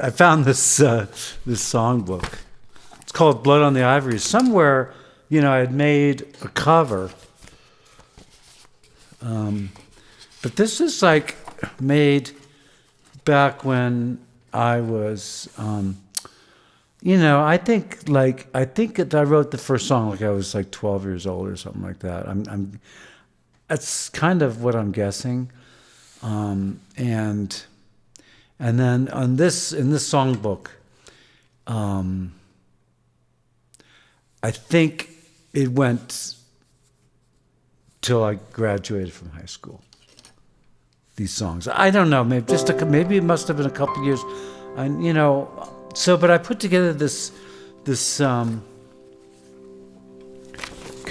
I found this songbook. It's called "Blood on the Ivory." Somewhere, I had made a cover, but this is like made back when I was, I think that I wrote the first song like I was like 12 years old or something like that. That's kind of what I'm guessing, and then in this songbook, I think it went till I graduated from high school. These songs, I don't know, maybe it must have been a couple years, but I put together this. Can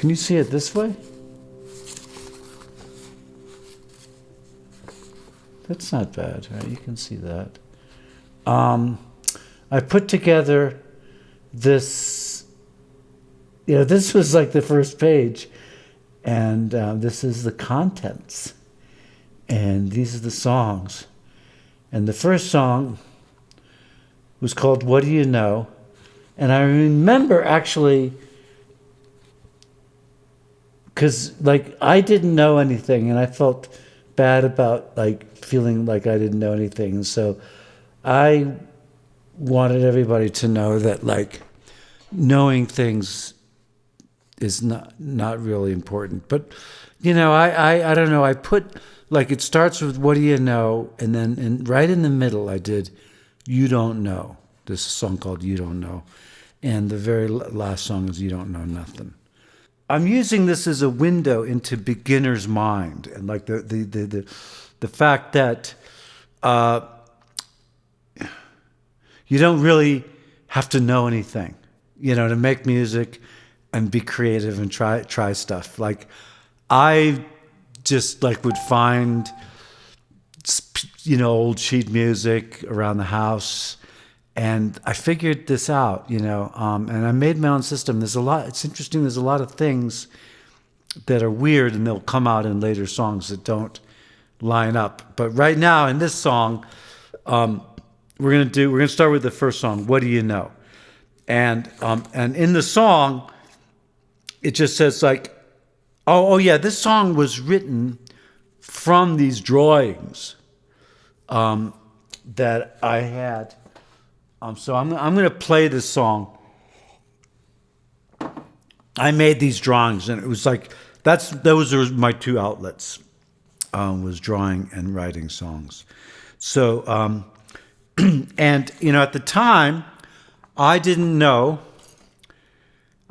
you see it this way? That's not bad, right? You can see that. I put together this. This was like the first page, and this is the contents, and these are the songs. And the first song was called "What Do You Know?" And I remember actually, because I didn't know anything, and I felt bad about feeling like I didn't know anything. And so I wanted everybody to know that knowing things is not really important. But I don't know, I put it starts with "What do you know?" and then right in the middle I did "You Don't Know." This is a song called "You Don't Know." And the very last song is "You Don't Know Nothing." I'm using this as a window into beginner's mind, and the fact that you don't really have to know anything, to make music and be creative and try stuff. I just would find old sheet music around the house, and I figured this out, and I made my own system. It's interesting, there's a lot of things that are weird, and they'll come out in later songs that don't line up. But right now in this song, we're gonna start with the first song, "What Do You Know?" And in the song, it just says this song was written from these drawings that I had. So I'm going to play this song. I made these drawings, and it was those are my two outlets, was drawing and writing songs. So, and at the time, I didn't know.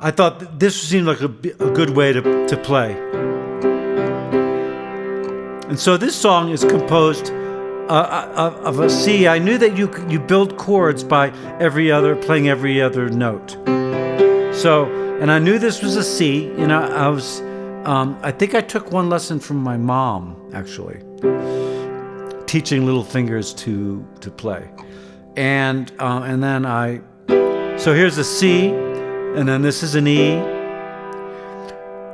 I thought this seemed like a good way to play. And so this song is composed of a C. I knew that you build chords by playing every other note. So, and I knew this was a C. I think I took one lesson from my mom, actually, teaching little fingers to play. And then so here's a C, and then this is an E.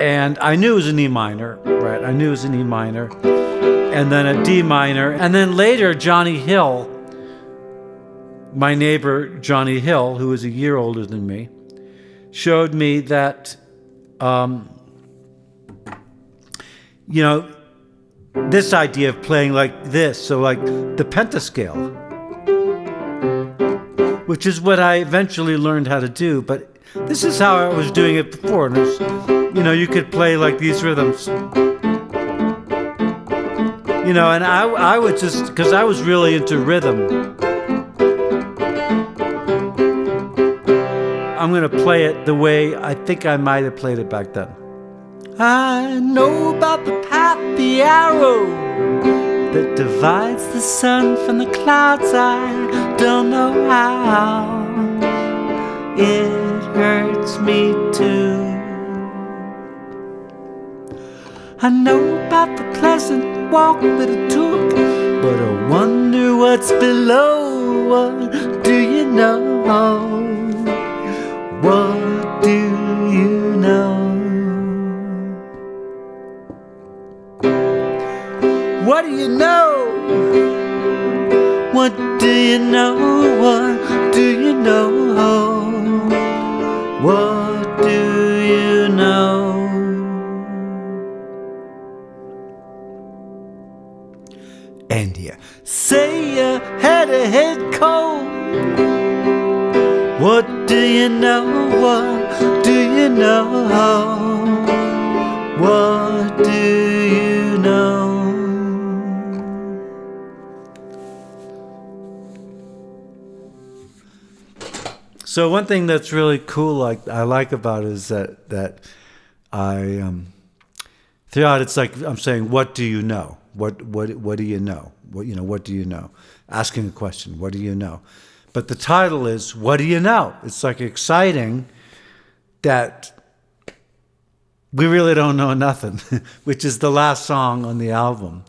And I knew it was an E minor, right? I knew it was an E minor. And then a D minor. And then later, Johnny Hill, my neighbor Johnny Hill, who was a year older than me, showed me that, this idea of playing like this, so the pentascale, which is what I eventually learned how to do. But this is how I was doing it before. And you could play these rhythms. And I would just, because I was really into rhythm, I'm going to play it the way I think I might have played it back then. I know about the path, the arrow that divides the sun from the clouds. I don't know how. It hurts me too. I know about the pleasant walk that it took, but I wonder what's below. What do you know? What do you know? What do you know? What do you know? What do you know? What do you know? And you say you had a head cold. What do you know? What do you know? What do you know? So one thing that's really cool, like I like about it, is that I throughout it's like I'm saying, what do you know? What do you know? What do you know? Asking a question, what do you know? But the title is, what do you know? It's like exciting that we really don't know nothing, which is the last song on the album.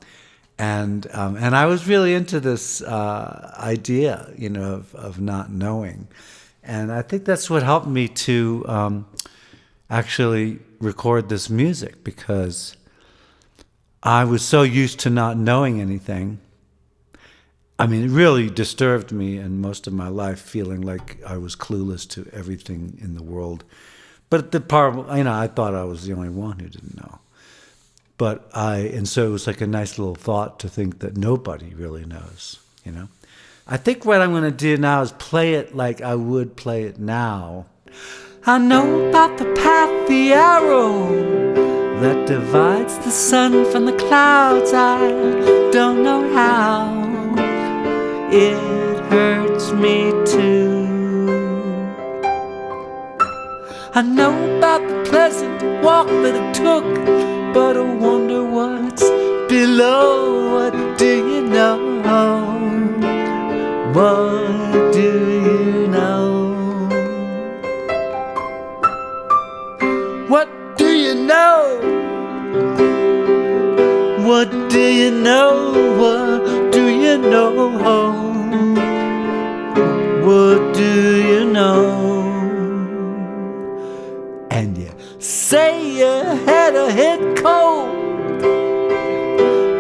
And I was really into this idea, of not knowing. And I think that's what helped me to actually record this music, because I was so used to not knowing anything. I mean, it really disturbed me in most of my life, feeling like I was clueless to everything in the world. But the part, I thought I was the only one who didn't know. And so it was like a nice little thought to think that nobody really knows, I think what I'm going to do now is play it like I would play it now. I know about the path, the arrow that divides the sun from the clouds. I don't know how. It hurts me too. I know about the pleasant walk that it took, but I wonder what's below. What do you know? What do you know? What do you know? What do you know? What do you know? What do you know? And you say you had a head cold.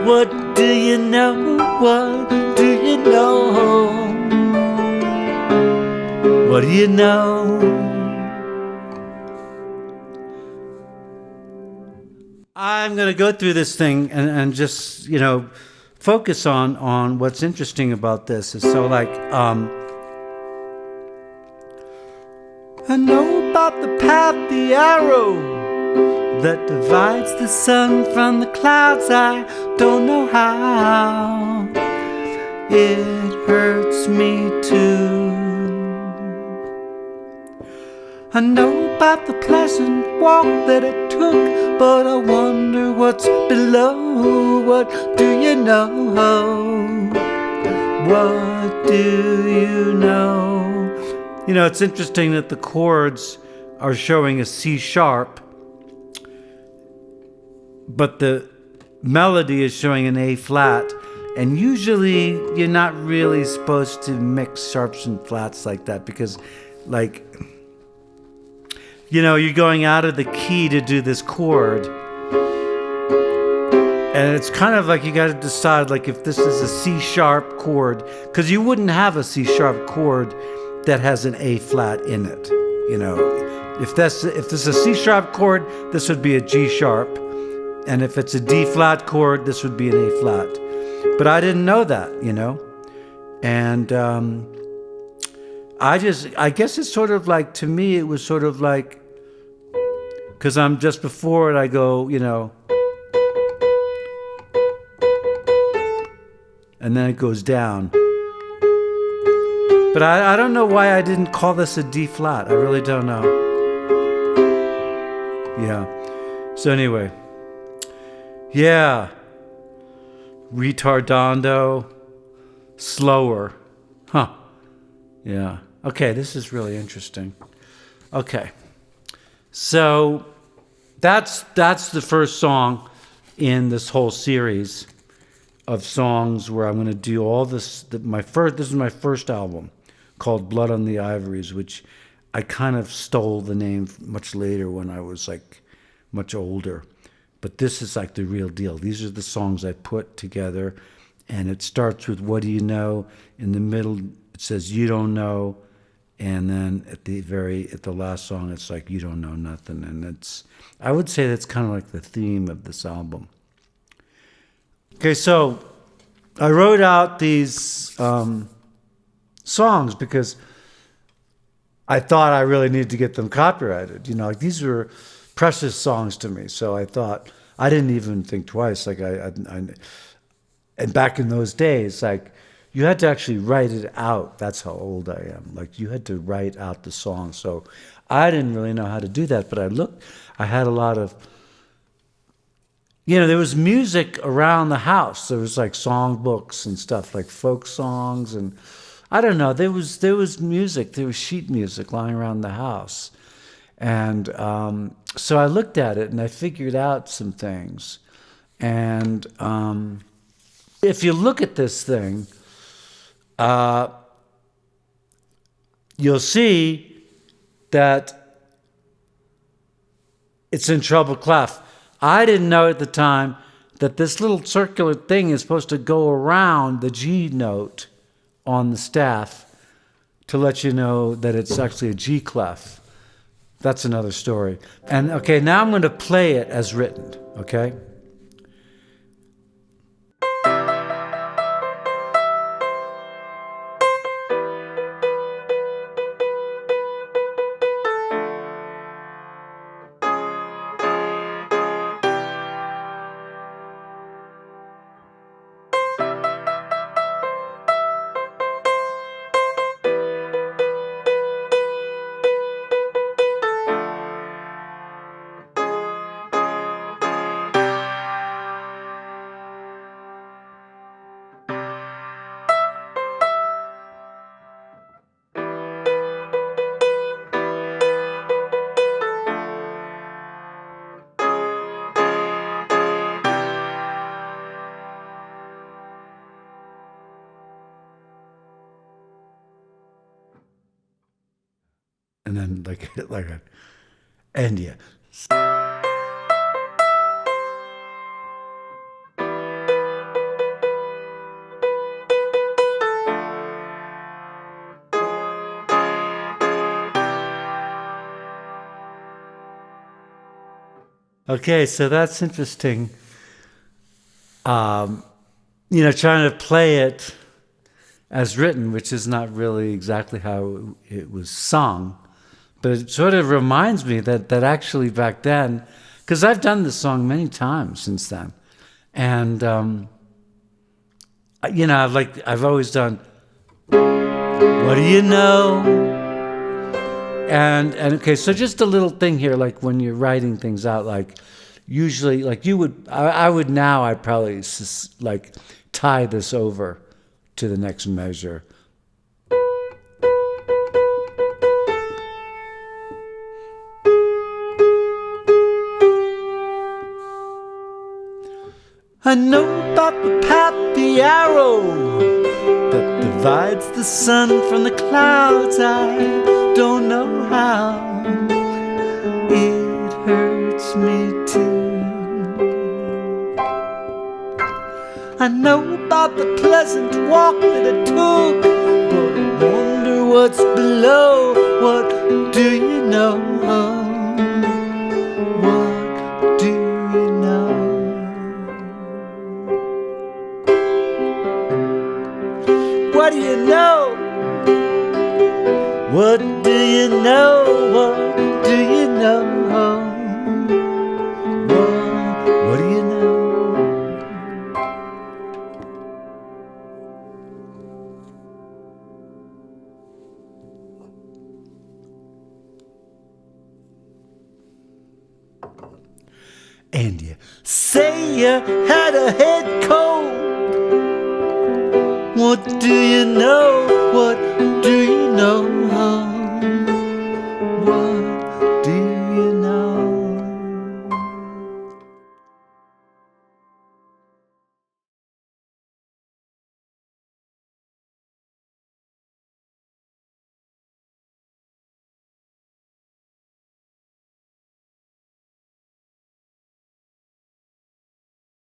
What do you know? What do you know? What do you know? I'm going to go through this thing and just, focus on what's interesting about this. Is so like, I know about the path, the arrow that divides the sun from the clouds. I don't know how. It hurts me too. I know about the pleasant walk that it took, but I wonder what's below. What do you know? What do you know? It's interesting that the chords are showing a C sharp, but the melody is showing an A flat. And usually you're not really supposed to mix sharps and flats like that, because you're going out of the key to do this chord. And it's kind of like you got to decide, like, if this is a C sharp chord, because you wouldn't have a C sharp chord that has an A flat in it. If this is a C sharp chord, this would be a G sharp. And if it's a D flat chord, this would be an A flat. But I didn't know that, And I guess it's sort of like, to me, it was sort of like, because I'm just before it, I go, and then it goes down. But I don't know why I didn't call this a D flat. I really don't know. Yeah. So anyway. Yeah. Retardando. Slower. Huh. Yeah. Okay, this is really interesting. Okay. So that's the first song in this whole series of songs where I'm going to do all this. This is my first album called Blood on the Ivories, which I kind of stole the name much later when I was like much older. But this is like the real deal. These are the songs I put together, and it starts with What Do You Know? In the middle, it says "You Don't Know," and then at the last song, it's like "You Don't Know Nothing," and I would say that's kind of like the theme of this album. Okay, so I wrote out these songs because I thought I really needed to get them copyrighted. Like these were precious songs to me. So I thought, I didn't even think twice. Like and back in those days, like you had to actually write it out. That's how old I am. Like you had to write out the song. So I didn't really know how to do that, but I had a lot of, there was music around the house. There was like songbooks and stuff, like folk songs, and I don't know. There was music. There was sheet music lying around the house, and so I looked at it and I figured out some things. And if you look at this thing, you'll see that it's in treble clef. I didn't know at the time that this little circular thing is supposed to go around the G note on the staff to let you know that it's actually a G clef. That's another story. And okay, now I'm going to play it as written, okay? And then like a, and yeah. Okay, so that's interesting. Trying to play it as written, which is not really exactly how it was sung. But it sort of reminds me that actually back then, because I've done this song many times since then, and I've always done "What do you know?" and okay, so just a little thing here, like when you're writing things out, like usually, like I'd probably like tie this over to the next measure. I know about the path, the arrow that divides the sun from the clouds. I don't know how. It hurts me too. I know about the pleasant walk that I took, but I wonder what's below. What do you know? What do you know? What do you know? What do you know? What do you know? What do you know? And you say you had a head cold. What do you know? What do you know?